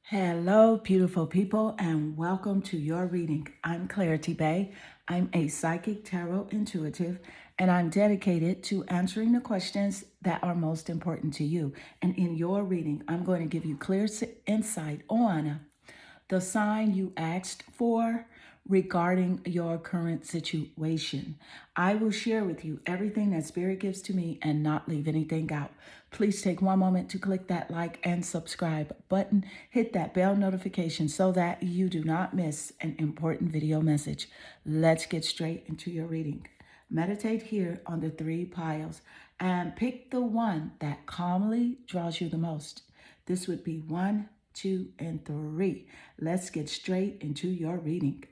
Hello, beautiful people, and welcome to your reading. I'm Clarity Bay. I'm a psychic tarot intuitive, and I'm dedicated to answering the questions that are most important to you. And in your reading, I'm going to give you clear insight on the sign you asked for regarding your current situation. I will share with you everything that Spirit gives to me and not leave anything out. Please take one moment to click that like and subscribe button. Hit that bell notification so that you do not miss an important video message. Let's get straight into your reading. Meditate here on the three piles and pick the one that calmly draws you the most. This would be 1, 2, and 3. Let's get straight into your reading.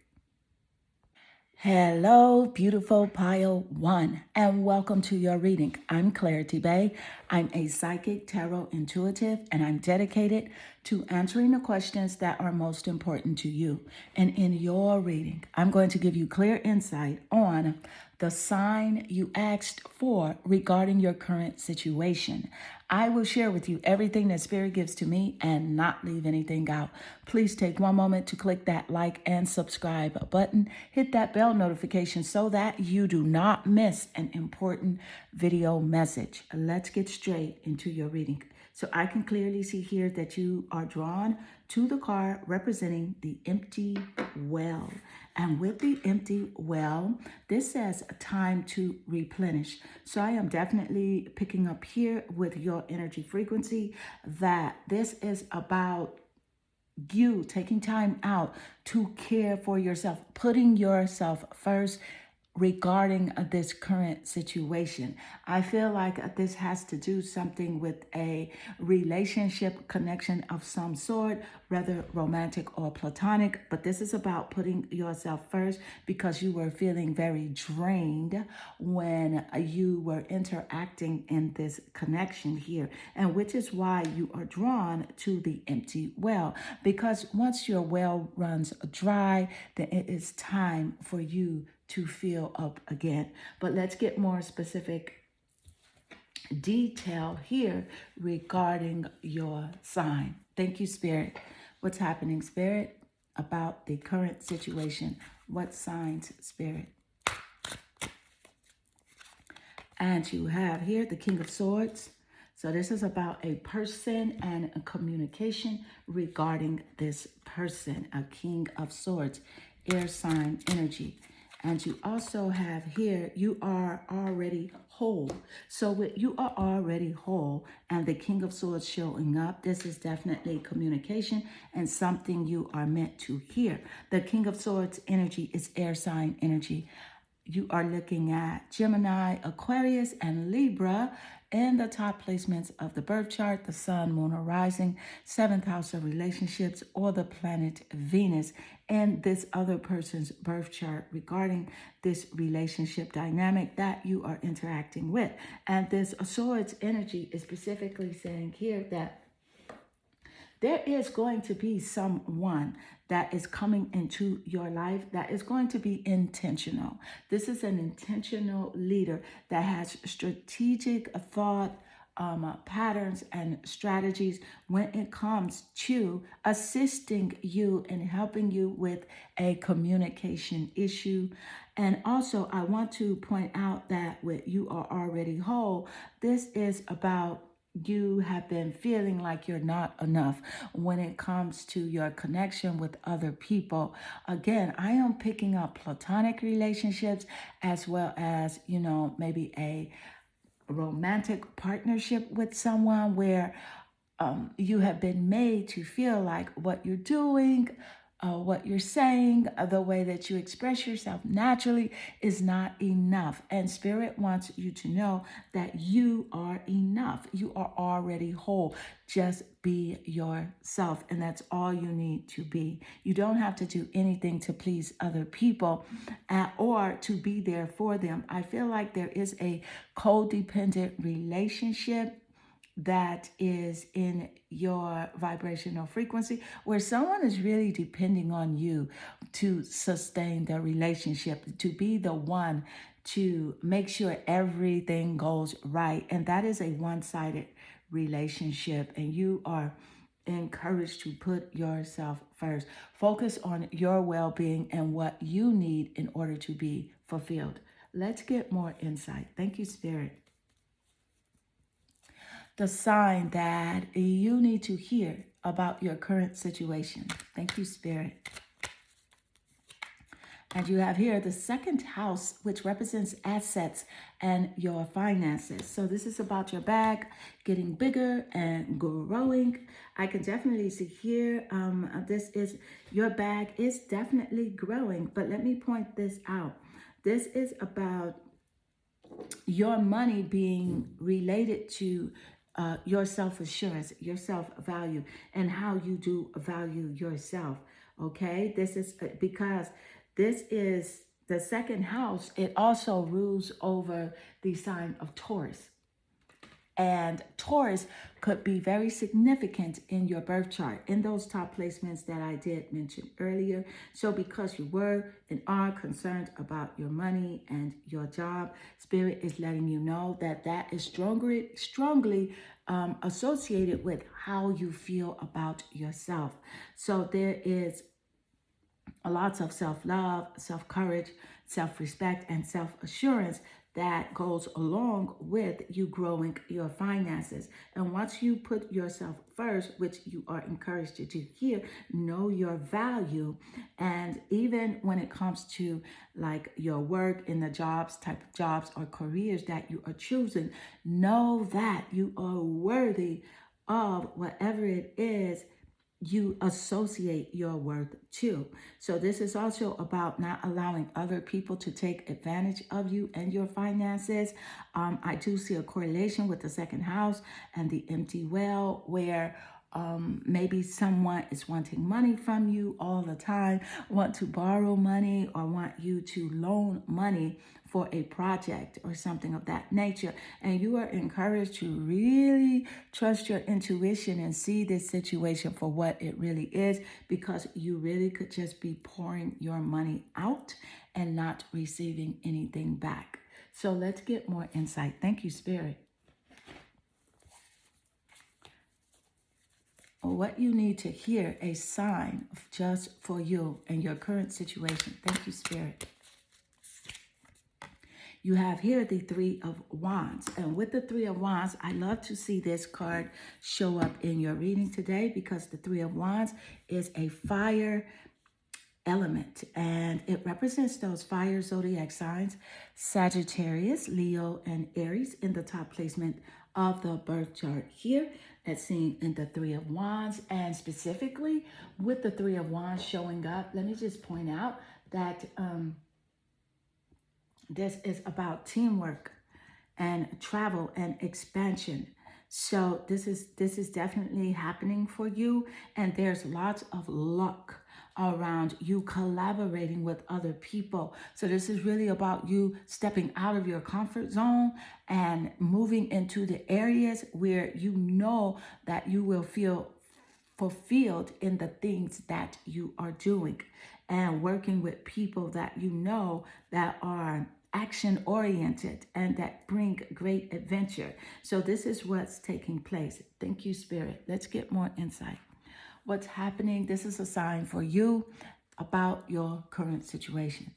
Hello, beautiful pile one, and welcome to your reading. I'm Clarity Bay. I'm a psychic tarot intuitive, and I'm dedicated to answering the questions that are most important to you. And in your reading, I'm going to give you clear insight on the sign you asked for regarding your current situation. I will share with you everything that Spirit gives to me and not leave anything out. Please take one moment to click that like and subscribe button. Hit that bell notification so that you do not miss an important video message. Let's get straight into your reading. So I can clearly see here that you are drawn to the card representing the empty well. And with the empty well, this says time to replenish. So I am definitely picking up here with your energy frequency that this is about you taking time out to care for yourself, putting yourself first regarding this current situation. I feel like this has to do something with a relationship connection of some sort, whether romantic or platonic, but this is about putting yourself first because you were feeling very drained when you were interacting in this connection here, and which is why you are drawn to the empty well, because once your well runs dry, then it is time for you to fill up again. But let's get more specific detail here regarding your sign. Thank you, Spirit. What's happening, Spirit, about the current situation? What signs, Spirit? And you have here the King of Swords. So this is about a person and a communication regarding this person, a King of Swords, air sign energy. And you also have here, you are already whole. So with you are already whole and the King of Swords showing up, this is definitely communication and something you are meant to hear. The King of Swords energy is air sign energy. You are looking at Gemini, Aquarius, and Libra in the top placements of the birth chart, the sun, moon, or rising, seventh house of relationships, or the planet Venus, and this other person's birth chart regarding this relationship dynamic that you are interacting with. And this swords energy is specifically saying here that there is going to be someone that is coming into your life that is going to be intentional. This is an intentional leader that has strategic thought, patterns and strategies when it comes to assisting you and helping you with a communication issue. And also, I want to point out that with you are already whole, this is about you have been feeling like you're not enough when it comes to your connection with other people. Again, I am picking up platonic relationships as well as, maybe a romantic partnership with someone where you have been made to feel like what you're doing, what you're saying, the way that you express yourself naturally is not enough. And Spirit wants you to know that you are enough. You are already whole. Just be yourself. And that's all you need to be. You don't have to do anything to please other people or to be there for them. I feel like there is a codependent relationship that is in your vibrational frequency where someone is really depending on you to sustain their relationship, to be the one to make sure everything goes right. And that is a one-sided relationship. And you are encouraged to put yourself first. Focus on your well-being and what you need in order to be fulfilled. Let's get more insight. Thank you, Spirit. The sign that you need to hear about your current situation. Thank you, Spirit. And you have here the second house, which represents assets and your finances. So this is about your bag getting bigger and growing. I can definitely see here, this is, your bag is definitely growing. But let me point this out. This is about your money being related to your self-assurance, your self-value, and how you do value yourself. Okay, this is because this is the second house. It also rules over the sign of Taurus. And Taurus could be very significant in your birth chart, in those top placements that I did mention earlier. So because you were and are concerned about your money and your job, Spirit is letting you know that that is strongly associated with how you feel about yourself. So there is a lot of self-love, self-courage, self-respect, and self-assurance that goes along with you growing your finances. And once you put yourself first, which you are encouraged to do here, know your value. And even when it comes to like your work in the type of jobs or careers that you are choosing, know that you are worthy of whatever it is you associate your worth to. So this is also about not allowing other people to take advantage of you and your finances. I do see a correlation with the second house and the empty well, where maybe someone is wanting money from you all the time, want to borrow money or want you to loan money for a project or something of that nature. And you are encouraged to really trust your intuition and see this situation for what it really is, because you really could just be pouring your money out and not receiving anything back. So let's get more insight. Thank you, Spirit. What you need to hear, a sign just for you and your current situation. Thank you, Spirit. You have here the Three of Wands. And with the Three of Wands, I love to see this card show up in your reading today, because the Three of Wands is a fire element, and it represents those fire zodiac signs: Sagittarius, Leo, and Aries in the top placement of the birth chart here. That's seen in the Three of Wands. And specifically with the Three of Wands showing up, let me just point out that this is about teamwork and travel and expansion. So this is definitely happening for you, and there's lots of luck around you collaborating with other people. So this is really about you stepping out of your comfort zone and moving into the areas where you know that you will feel fulfilled in the things that you are doing, and working with people that you know that are action oriented and that bring great adventure. So this is what's taking place. Thank you, Spirit. Let's get more insight. What's happening? This is a sign for you about your current situation.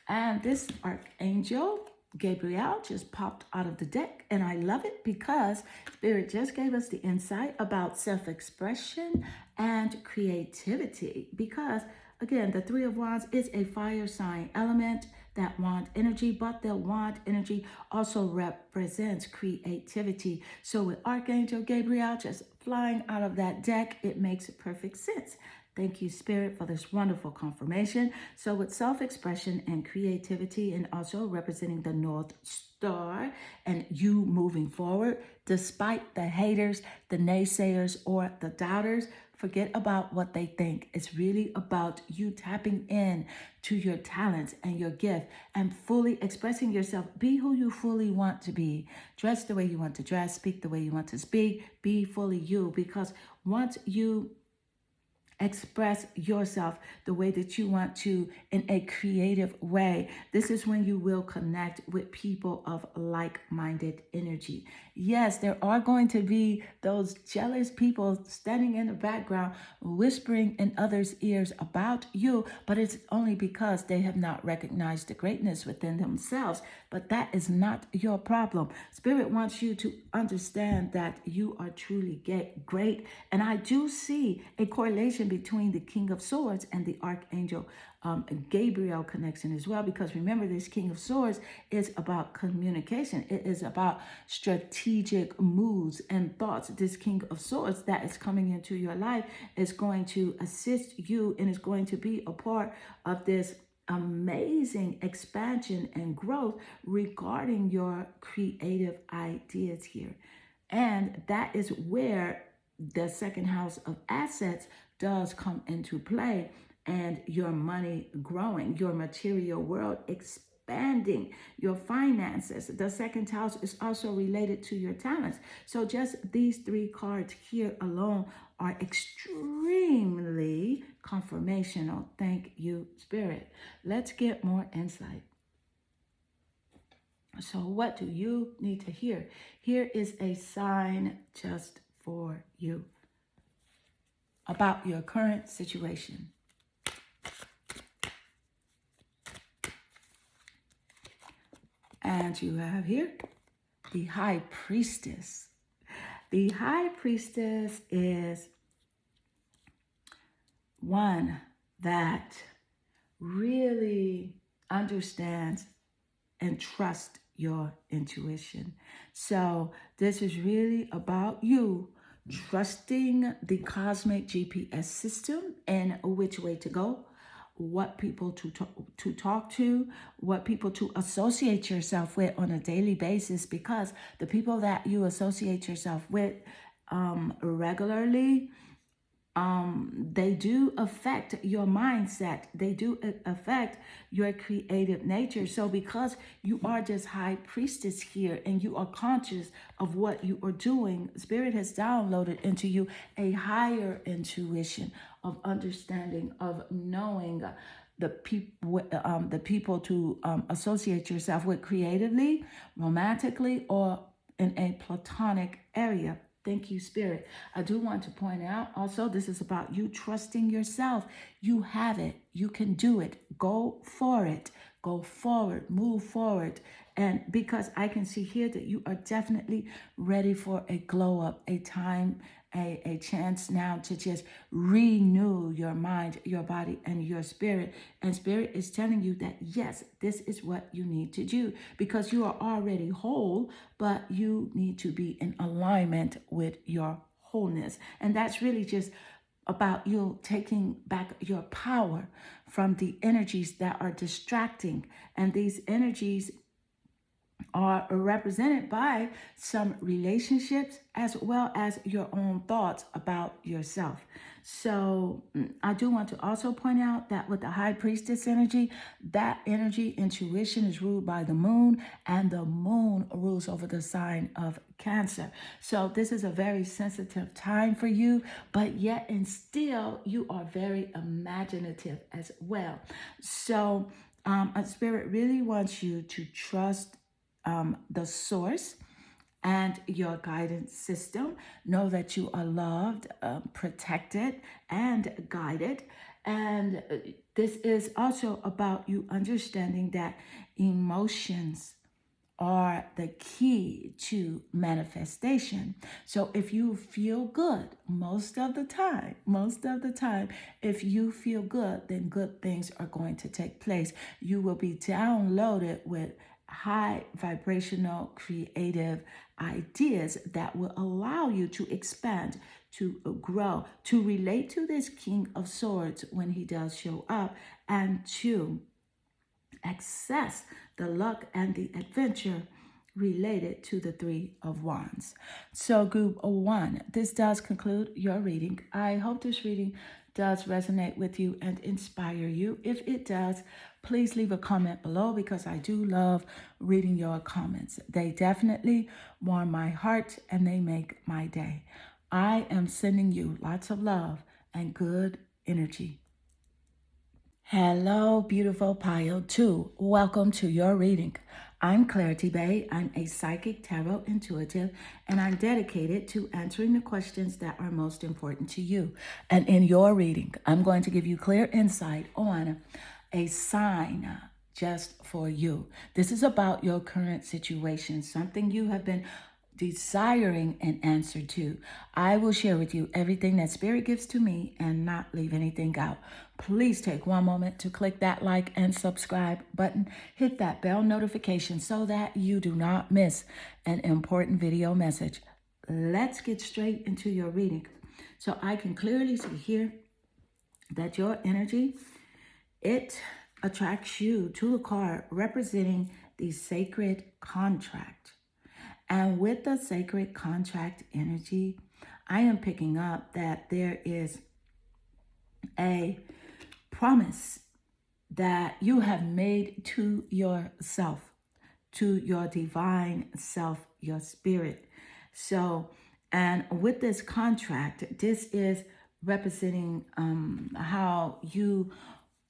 And this Archangel Gabriel just popped out of the deck, and I love it because Spirit just gave us the insight about self-expression and creativity. Because again, the Three of Wands is a fire sign element that want energy, but the want energy also represents creativity. So with Archangel Gabriel just flying out of that deck, it makes perfect sense. Thank you, Spirit, for this wonderful confirmation. So with self-expression and creativity, and also representing the North Star and you moving forward, despite the haters, the naysayers, or the doubters, forget about what they think. It's really about you tapping in to your talents and your gift and fully expressing yourself. Be who you fully want to be. Dress the way you want to dress. Speak the way you want to speak. Be fully you, because once you express yourself the way that you want to in a creative way. This is when you will connect with people of like-minded energy. Yes, there are going to be those jealous people standing in the background, whispering in others' ears about you, but it's only because they have not recognized the greatness within themselves. But that is not your problem. Spirit wants you to understand that you are truly great. And I do see a correlation between the King of Swords and the Archangel Gabriel connection as well, because remember, this King of Swords is about communication. It is about strategic moves and thoughts. This King of Swords that is coming into your life is going to assist you and is going to be a part of this amazing expansion and growth regarding your creative ideas here. And that is where the second house of assets does come into play, and your money growing, your material world expanding, your finances. The second house is also related to your talents. So just these three cards here alone are extremely confirmational. Thank you, Spirit. Let's get more insight. So what do you need to hear? Here is a sign just for you about your current situation. And you have here the High Priestess. The High Priestess is one that really understands and trusts your intuition. So this is really about you trusting the cosmic GPS system and which way to go, what people to talk to, what people to associate yourself with on a daily basis, because the people that you associate yourself with regularly, they do affect your mindset. They do affect your creative nature. So because you are just High Priestess here and you are conscious of what you are doing, Spirit has downloaded into you a higher intuition of understanding, of knowing the people to associate yourself with creatively, romantically, or in a platonic area. Thank you, Spirit. I do want to point out also, this is about you trusting yourself. You have it. You can do it. Go for it. Go forward. Move forward. And because I can see here that you are definitely ready for a glow up, a time, a chance now to just renew your mind, your body, and your spirit. And Spirit is telling you that, yes, this is what you need to do because you are already whole, but you need to be in alignment with your wholeness. And that's really just about you taking back your power from the energies that are distracting. And these energies are represented by some relationships as well as your own thoughts about yourself. So I do want to also point out that with the High Priestess energy, that energy intuition is ruled by the moon, and the moon rules over the sign of Cancer. So this is a very sensitive time for you, but yet and still you are very imaginative as well. So a Spirit really wants you to trust the source and your guidance system. Know that you are loved, protected, and guided. And this is also about you understanding that emotions are the key to manifestation. So if you feel good most of the time, if you feel good, then good things are going to take place. You will be downloaded with high vibrational creative ideas that will allow you to expand, to grow, to relate to this King of Swords when he does show up, and to access the luck and the adventure related to the Three of Wands. So group 1, this does conclude your reading. I hope this reading does resonate with you and inspire you. If it does, please leave a comment below because I do love reading your comments. They definitely warm my heart and they make my day. I am sending you lots of love and good energy. Hello, beautiful Pile 2. Welcome to your reading. I'm Clarity Bay. I'm a psychic tarot intuitive, and I'm dedicated to answering the questions that are most important to you. And in your reading, I'm going to give you clear insight on a sign just for you. This is about your current situation, something you have been desiring an answer to. I will share with you everything that Spirit gives to me and not leave anything out. Please take one moment to click that like and subscribe button. Hit that bell notification so that you do not miss an important video message. Let's get straight into your reading. So I can clearly see here that your energy, it attracts you to the card representing the sacred contract. And with the sacred contract energy, I am picking up that there is a promise that you have made to yourself, to your divine self, your spirit. So, and with this contract, this is representing how you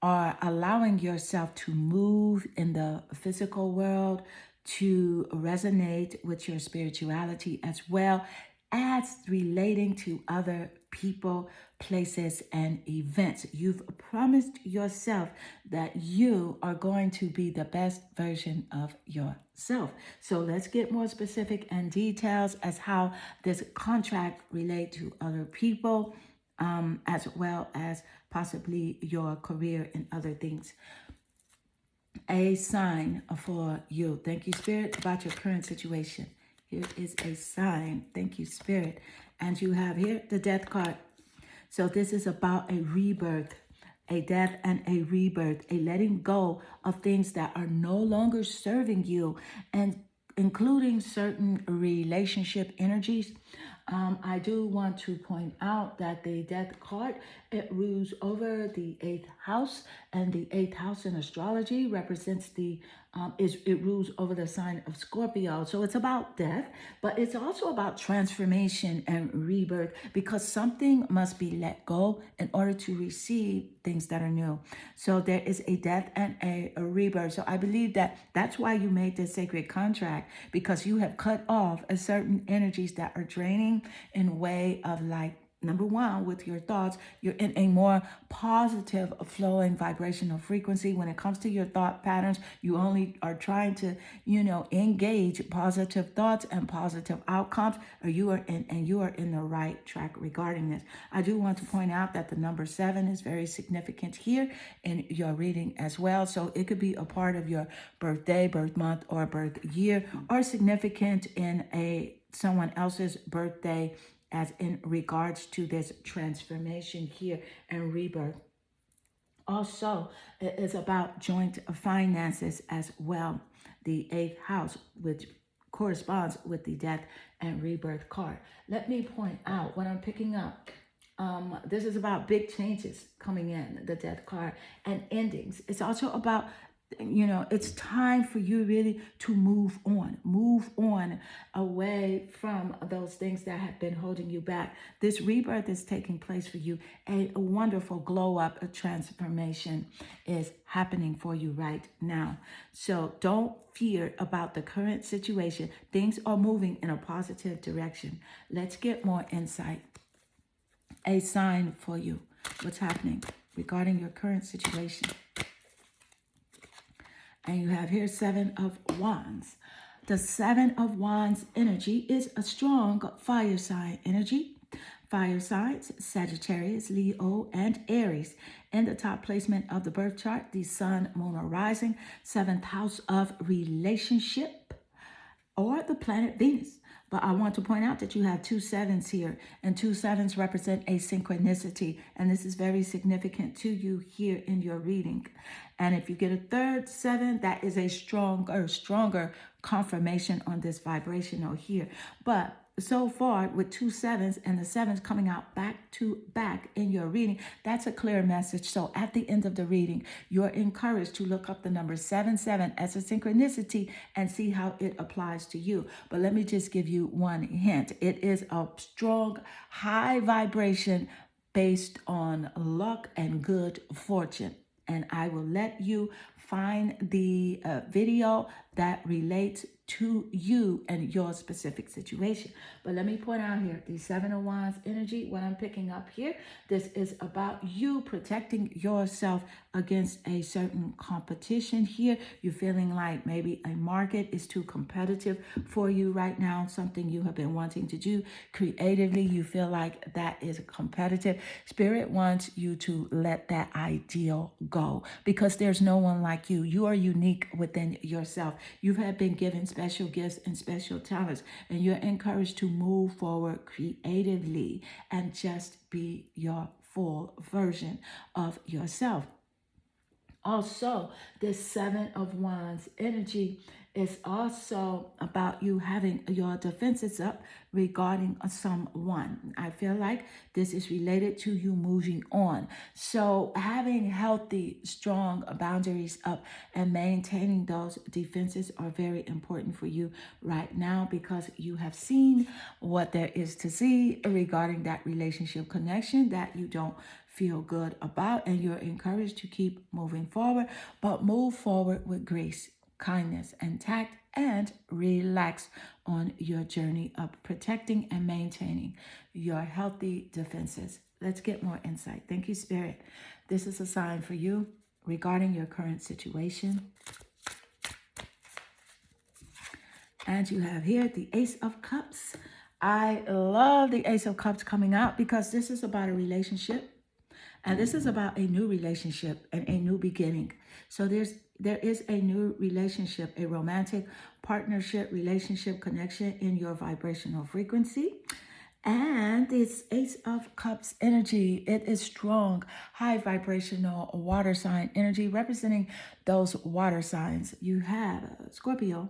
are allowing yourself to move in the physical world, to resonate with your spirituality, as well as relating to other people, places, and events. You've promised yourself that you are going to be the best version of yourself. So let's get more specific and details as how this contract relates to other people, as well as possibly your career and other things. A sign for you. Thank you, Spirit, about your current situation. Here is a sign. Thank you, Spirit. And you have here the Death card. So this is about a rebirth, a death and a rebirth, a letting go of things that are no longer serving you, and including certain relationship energies. I do want to point out that the Death card, it rules over the 8th house, and the 8th house in astrology represents it rules over the sign of Scorpio. So it's about death, but it's also about transformation and rebirth, because something must be let go in order to receive things that are new. So there is a death and a rebirth. So I believe that that's why you made this sacred contract, because you have cut off a certain energies that are draining in way of, like, number one, with your thoughts, you're in a more positive flowing vibrational frequency. When it comes to your thought patterns, you only are trying to, engage positive thoughts and positive outcomes, or you are in the right track regarding this. I do want to point out that the number 7 is very significant here in your reading as well. So it could be a part of your birthday, birth month, or birth year, or significant in someone else's birthday, as in regards to this transformation here and rebirth. Also, it is about joint finances as well. The 8th house, which corresponds with the death and rebirth card. Let me point out what I'm picking up. This is about big changes coming in, the death card, and endings. It's also about, it's time for you really to move on away from those things that have been holding you back. This rebirth is taking place for you. A wonderful glow up, a transformation is happening for you right now. So don't fear about the current situation. Things are moving in a positive direction. Let's get more insight. A sign for you. What's happening regarding your current situation? And you have here 7 of Wands. The 7 of Wands energy is a strong fire sign energy. Fire signs, Sagittarius, Leo, and Aries. In the top placement of the birth chart, the sun, moon, or rising, 7th house of relationship, or the planet Venus. But I want to point out that you have 2 7s here, and 2 7s represent a synchronicity, and this is very significant to you here in your reading. And if you get a 3rd 7, that is a stronger confirmation on this vibrational here. But so far, with 2 7s and the 7s coming out back to back in your reading, that's a clear message. So at the end of the reading, you're encouraged to look up the number 77 as a synchronicity and see how it applies to you. But let me just give you one hint. It is a strong, high vibration based on luck and good fortune. And I will let you find the video that relates to you and your specific situation. But let me point out here, the Seven of Wands energy, what I'm picking up here, this is about you protecting yourself against a certain competition here. You're feeling like maybe a market is too competitive for you right now, something you have been wanting to do creatively. You feel like that is competitive. Spirit wants you to let that ideal go because there's no one like you. You are unique within yourself. You have been given special gifts and special talents, and you're encouraged to move forward creatively and just be your full version of yourself. Also, this Seven of Wands energy is also about you having your defenses up regarding someone. I feel like this is related to you moving on. So having healthy, strong boundaries up and maintaining those defenses are very important for you right now because you have seen what there is to see regarding that relationship connection that you don't feel good about, and you're encouraged to keep moving forward, but move forward with grace, kindness, and tact, and relax on your journey of protecting and maintaining your healthy defenses. Let's get more insight. Thank you, Spirit. This is a sign for you regarding your current situation. And you have here the Ace of Cups. I love the Ace of Cups coming out because this is about a relationship. And this is about a new relationship and a new beginning. So there is a new relationship, a romantic partnership, relationship connection in your vibrational frequency. And this Ace of Cups energy, it is strong, high vibrational water sign energy representing those water signs. You have Scorpio,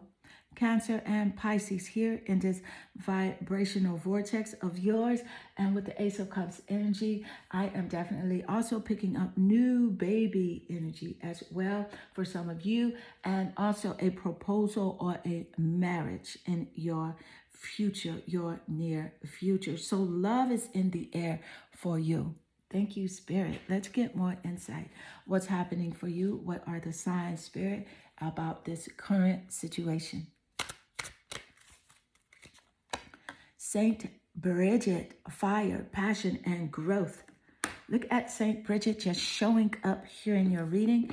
Cancer, and Pisces here in this vibrational vortex of yours. And with the Ace of Cups energy, I am definitely also picking up new baby energy as well for some of you, and also a proposal or a marriage in your future, your near future. So love is in the air for you. Thank you, Spirit. Let's get more insight. What's happening for you? What are the signs, Spirit, about this current situation? Saint Bridget, fire, passion, and growth. Look at Saint Bridget just showing up here in your reading.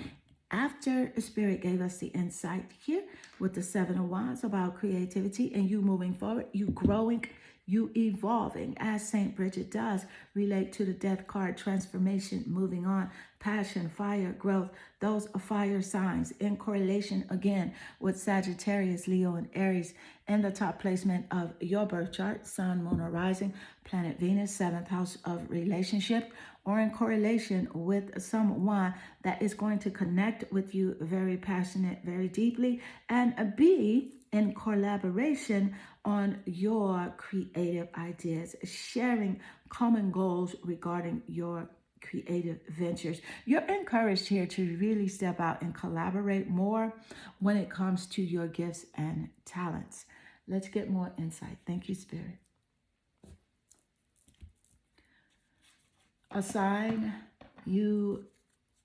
After Spirit gave us the insight here with the Seven of Wands about creativity and you moving forward, you growing, you evolving, as Saint Bridget does relate to the Death card, transformation, moving on, passion, fire, growth. Those are fire signs in correlation again with Sagittarius, Leo, and Aries in the top placement of your birth chart, Sun, Moon, or Rising, planet Venus, 7th house of relationship, or in correlation with someone that is going to connect with you very passionate, very deeply, and be in collaboration on your creative ideas, sharing common goals regarding your creative ventures. You're encouraged here to really step out and collaborate more when it comes to your gifts and talents. Let's get more insight. Thank you, Spirit. A sign you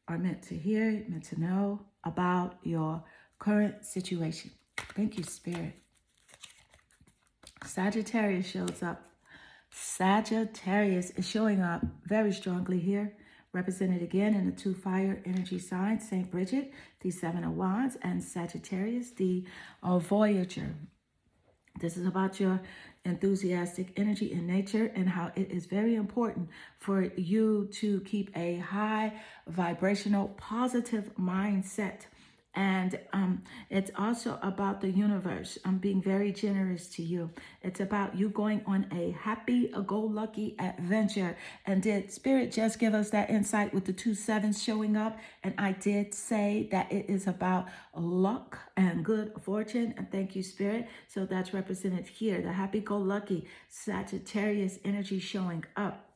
are meant to hear, meant to know about your current situation. Thank you, Spirit. Sagittarius shows up. Sagittarius is showing up very strongly here, represented again in the two fire energy signs, Saint Bridget, the Seven of Wands, and Sagittarius, the Voyager. This is about your enthusiastic energy in nature and how it is very important for you to keep a high vibrational positive mindset. And it's also about the universe. I'm being very generous to you. It's about you going on a happy-go-lucky adventure. And did Spirit just give us that insight with the 2 sevens showing up? And I did say that it is about luck and good fortune. And thank you, Spirit. So that's represented here. The happy-go-lucky Sagittarius energy showing up.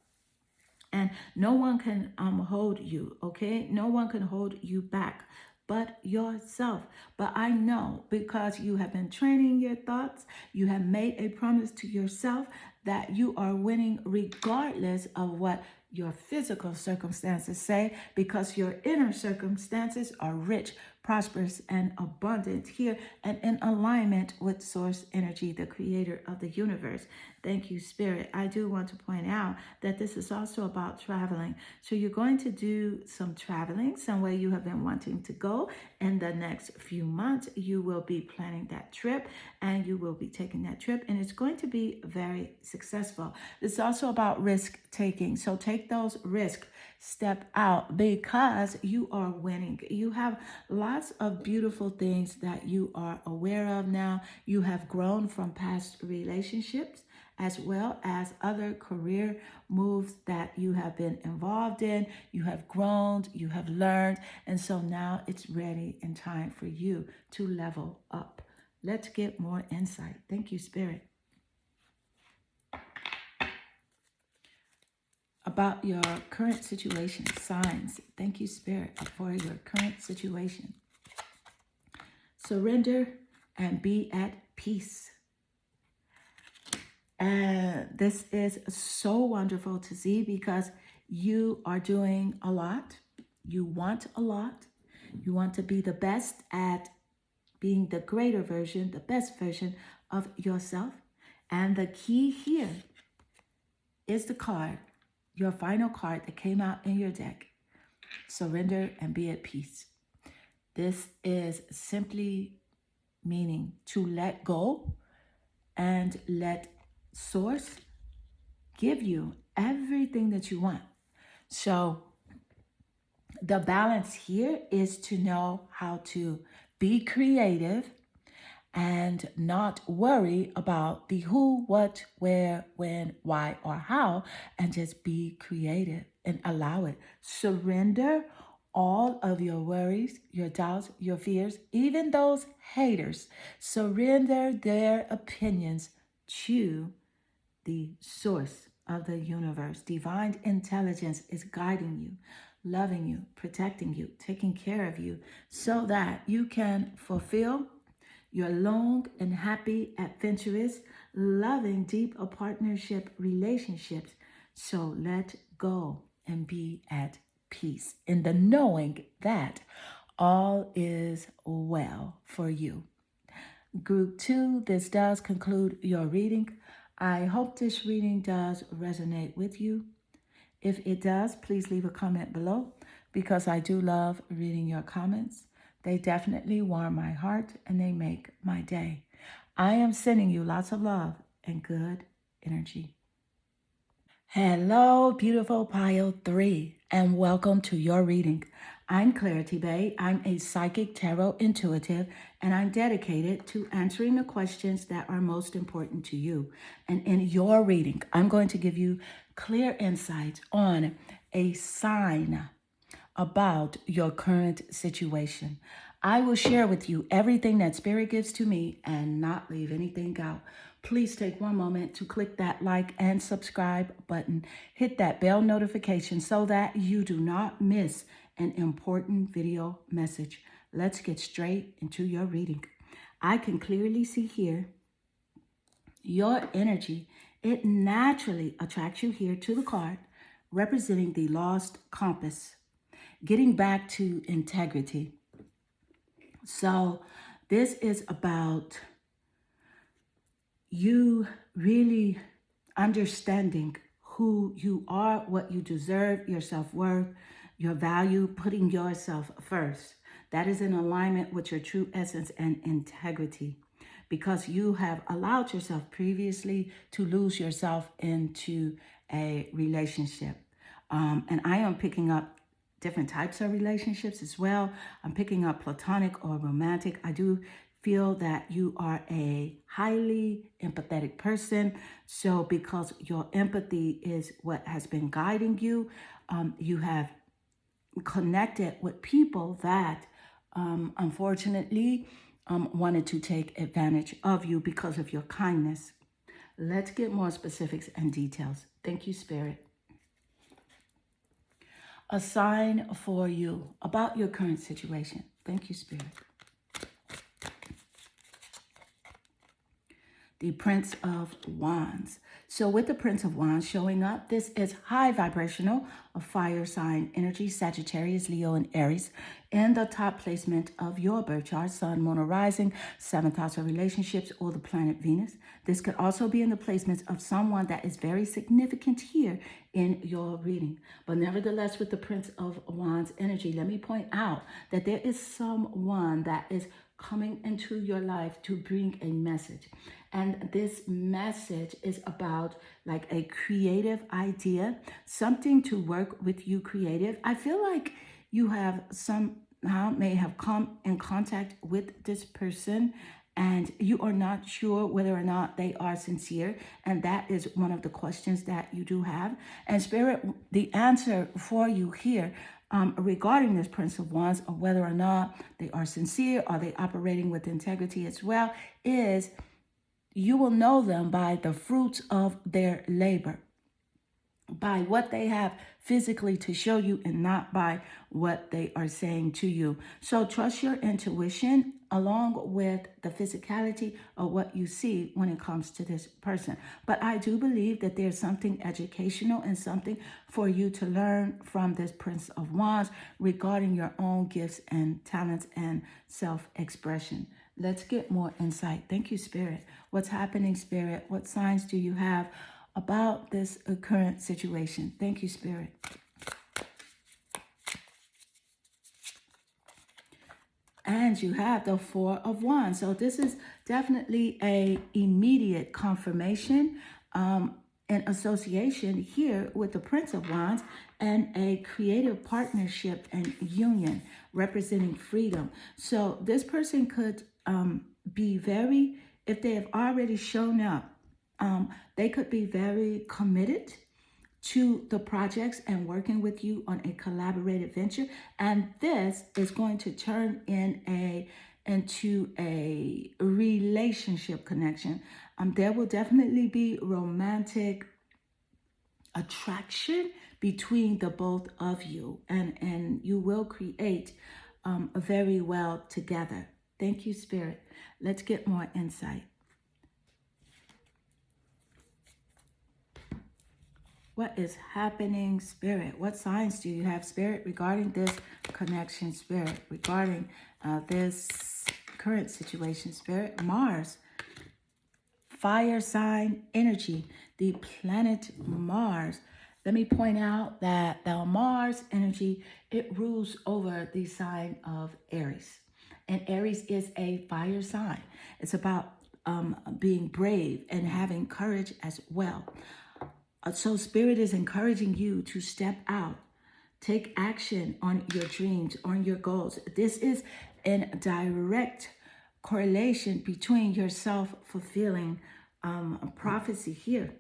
And no one can hold you, okay? No one can hold you back but yourself. But I know because you have been training your thoughts, you have made a promise to yourself that you are winning regardless of what your physical circumstances say, because your inner circumstances are rich, prosperous, and abundant here and in alignment with source energy, the creator of the universe. Thank you, Spirit. I do want to point out that this is also about traveling. So you're going to do some traveling somewhere you have been wanting to go. In the next few months, you will be planning that trip and you will be taking that trip, and it's going to be very successful. It's also about risk taking. So take those risks, step out, because you are winning. You have lots of beautiful things that you are aware of now. You have grown from past relationships as well as other career moves that you have been involved in. You have grown, you have learned, and so now it's ready and time for you to level up. Let's get more insight. Thank you, Spirit. About your current situation, signs. Thank you, Spirit, for your current situation. Surrender and be at peace. And this is so wonderful to see because you are doing a lot. You want a lot. You want to be the best at being the greater version, the best version of yourself. And the key here is the card, your final card that came out in your deck. Surrender and be at peace. This is simply meaning to let go and let Source give you everything that you want. So the balance here is to know how to be creative and not worry about the who, what, where, when, why, or how, and just be creative and allow it. Surrender all of your worries, your doubts, your fears, even those haters. Surrender their opinions to the source of the universe. Divine intelligence is guiding you, loving you, protecting you, taking care of you so that you can fulfill your long and happy, adventurous, loving, deep partnership relationships. So let go and be at peace in the knowing that all is well for you. Group 2, this does conclude your reading. I hope this reading does resonate with you. If it does, please leave a comment below because I do love reading your comments. They definitely warm my heart and they make my day. I am sending you lots of love and good energy. Hello, beautiful pile 3, and welcome to your reading. I'm Clarity Bay. I'm a psychic tarot intuitive, and I'm dedicated to answering the questions that are most important to you. And in your reading, I'm going to give you clear insights on a sign about your current situation. I will share with you everything that Spirit gives to me and not leave anything out. Please take one moment to click that like and subscribe button. Hit that bell notification so that you do not miss an important video message. Let's get straight into your reading. I can clearly see here your energy. It naturally attracts you here to the card representing the lost compass, getting back to integrity. So this is about you really understanding who you are, what you deserve, your self-worth, your value, putting yourself first. That is in alignment with your true essence and integrity, because you have allowed yourself previously to lose yourself into a relationship. And I am picking up different types of relationships as well. I'm picking up platonic or romantic. I do feel that you are a highly empathetic person. So because your empathy is what has been guiding you, you have connected with people that unfortunately wanted to take advantage of you because of your kindness. Let's get more specifics and details. Thank you, Spirit. A sign for you about your current situation. Thank you, Spirit. the Prince of Wands. So with the Prince of Wands showing up, this is high vibrational, a fire sign energy, Sagittarius, Leo, and Aries, in the top placement of your birth chart, Sun, Moon, or Rising, seventh house of relationships, or the planet Venus. This could also be in the placements of someone that is very significant here in your reading. But nevertheless, with the Prince of Wands energy, let me point out that there is someone that is coming into your life to bring a message. And this message is about like a creative idea, something to work with you creative. I feel like you have somehow may have come in contact with this person and you are not sure whether or not they are sincere. And that is one of the questions that you do have. And Spirit, the answer for you here regarding this Prince of Wands, or whether or not they are sincere, are they operating with integrity as well, is you will know them by the fruits of their labor, by what they have physically to show you and not by what they are saying to you. So trust your intuition along with the physicality of what you see when it comes to this person. But I do believe that there's something educational and something for you to learn from this Prince of Wands regarding your own gifts and talents and self-expression. Let's get more insight. Thank you, Spirit. What's happening, Spirit? What signs do you have about this current situation? Thank you, Spirit. And you have the Four of Wands. So this is definitely a immediate confirmation and association here with the Prince of Wands and a creative partnership and union representing freedom. So this person could be very, if they have already shown up, they could be very committed to the projects and working with you on a collaborative venture. And this is going to turn into a relationship connection. There will definitely be romantic attraction between the both of you, and you will create very well together. Thank you, Spirit. Let's get more insight. What is happening, Spirit? What signs do you have, Spirit, regarding this connection, Spirit, regarding this current situation, Spirit? Mars, fire sign energy, the planet Mars. Let me point out that the Mars energy, it rules over the sign of Aries. And Aries is a fire sign. It's about being brave and having courage as well. So Spirit is encouraging you to step out, take action on your dreams, on your goals. This is in direct correlation between your self-fulfilling prophecy here.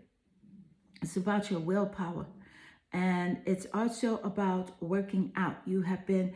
It's about your willpower. And it's also about working out. You have been,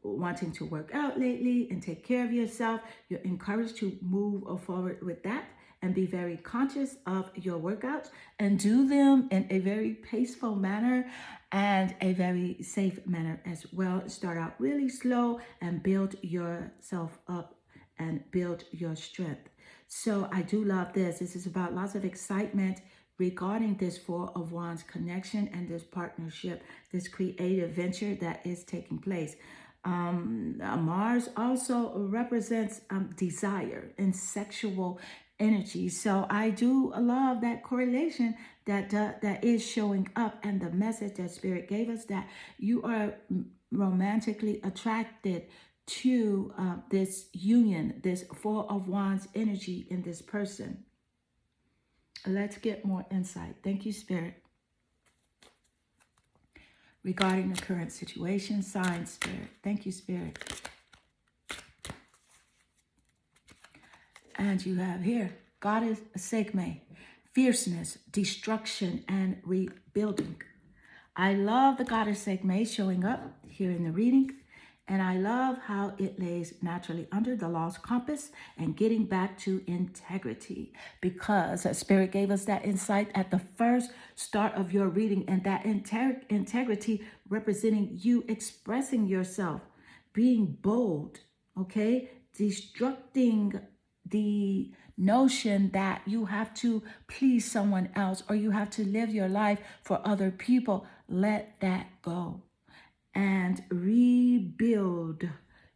wanting to work out lately and take care of yourself. You're encouraged to move forward with that and be very conscious of your workouts and do them in a very paceful manner and a very safe manner as well. Start out really slow and build yourself up and build your strength. So I do love this. This is about lots of excitement regarding this Four of Wands connection and this partnership, this creative venture that is taking place. Mars also represents desire and sexual energy. So I do love that correlation that is showing up, and the message that Spirit gave us that you are romantically attracted to this union, this Four of Wands energy in this person. Let's get more insight. Thank you, Spirit. Regarding the current situation, sign, Spirit. Thank you, Spirit. And you have here, Goddess Sekhmet, fierceness, destruction, and rebuilding. I love the Goddess Sekhmet showing up here in the reading. And I love how it lays naturally under the lost compass and getting back to integrity, because Spirit gave us that insight at the first start of your reading, and that integrity representing you expressing yourself, being bold, okay, the notion that you have to please someone else or you have to live your life for other people. Let that go and rebuild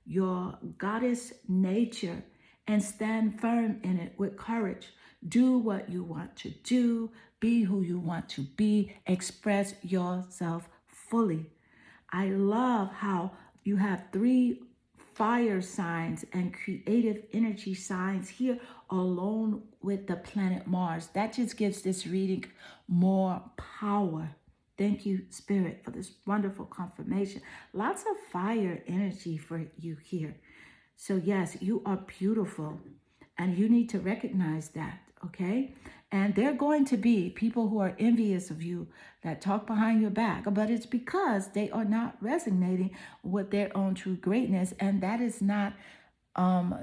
your goddess nature and stand firm in it with courage. Do what you want to do, be who you want to be, express yourself fully. I love how you have 3 fire signs and creative energy signs here along with the planet Mars. That just gives this reading more power. Thank you, Spirit, for this wonderful confirmation. Lots of fire energy for you here. So yes, you are beautiful and you need to recognize that, okay? And there are going to be people who are envious of you that talk behind your back, but it's because they are not resonating with their own true greatness, and that is not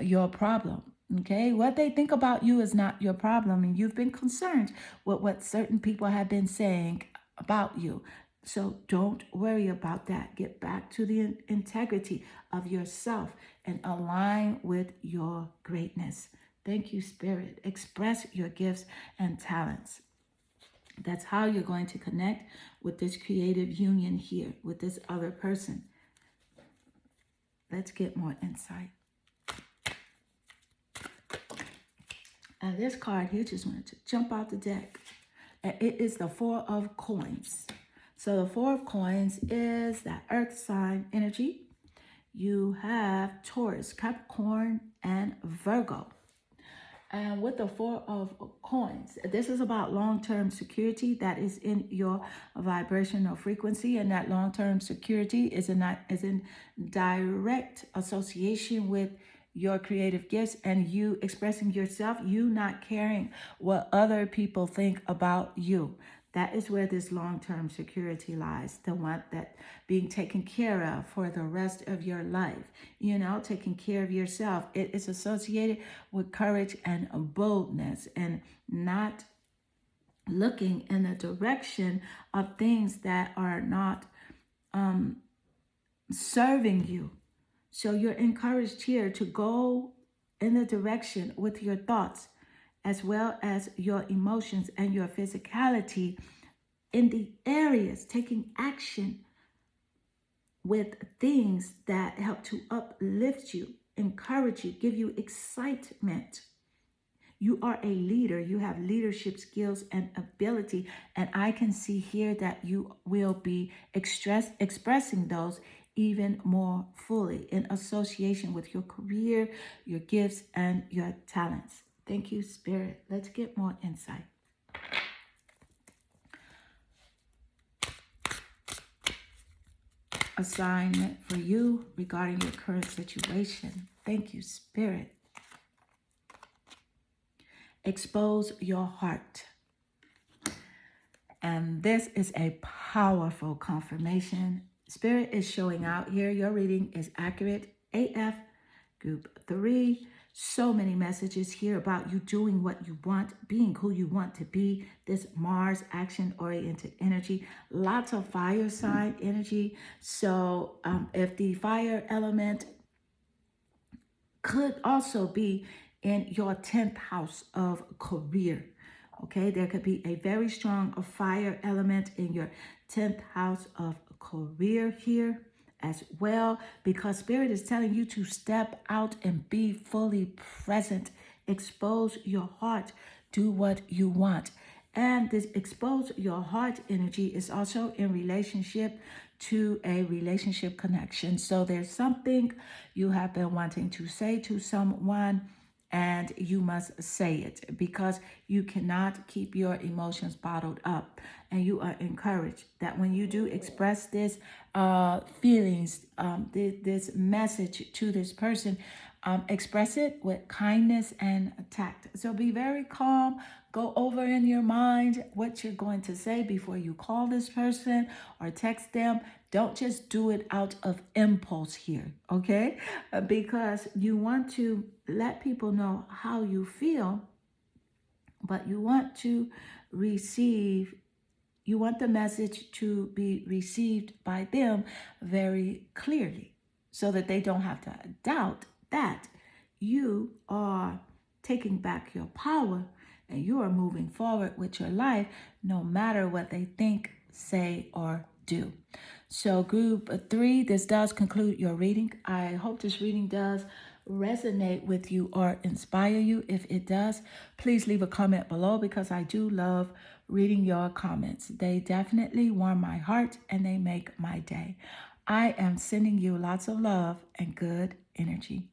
your problem. Okay, what they think about you is not your problem, and you've been concerned with what certain people have been saying about you. So don't worry about that. Get back to the integrity of yourself and align with your greatness. Thank you, Spirit. Express your gifts and talents. That's how you're going to connect with this creative union here, with this other person. Let's get more insight. And this card here just wanted to jump out the deck. And it is the 4 of Coins. So the 4 of Coins is that earth sign energy. You have Taurus, Capricorn, and Virgo. And with the 4 of Coins, this is about long-term security that is in your vibrational frequency, and that long-term security is in direct association with your creative gifts and you expressing yourself, you not caring what other people think about you. That is where this long-term security lies, the one that being taken care of for the rest of your life, taking care of yourself. It is associated with courage and boldness and not looking in the direction of things that are not serving you. So you're encouraged here to go in the direction with your thoughts as well as your emotions and your physicality in the areas, taking action with things that help to uplift you, encourage you, give you excitement. You are a leader. You have leadership skills and ability. And I can see here that you will be expressing those even more fully in association with your career, your gifts, and your talents. Thank you, Spirit. Let's get more insight. Assignment for you regarding your current situation. Thank you, Spirit. Expose your heart. And this is a powerful confirmation. Spirit is showing out here. Your reading is accurate. AF, group 3. So many messages here about you doing what you want, being who you want to be. This Mars action-oriented energy. Lots of fire sign energy. So if the fire element could also be in your 10th house of career. Okay, there could be a very strong fire element in your 10th house of career here as well, because Spirit is telling you to step out and be fully present. Expose your heart. Do what you want. And this expose your heart energy is also in relationship to a relationship connection. So there's something you have been wanting to say to someone, and you must say it, because you cannot keep your emotions bottled up. And you are encouraged that when you do express this feelings, this message to this person, express it with kindness and tact. So be very calm. Go over in your mind what you're going to say before you call this person or text them. Don't just do it out of impulse here, okay? Because you want to let people know how you feel, but you want to receive, you want the message to be received by them very clearly so that they don't have to doubt that you are taking back your power, and you are moving forward with your life no matter what they think, say, or do. So, group 3, this does conclude your reading. I hope this reading does resonate with you or inspire you. If it does, please leave a comment below because I do love reading your comments. They definitely warm my heart and they make my day. I am sending you lots of love and good energy.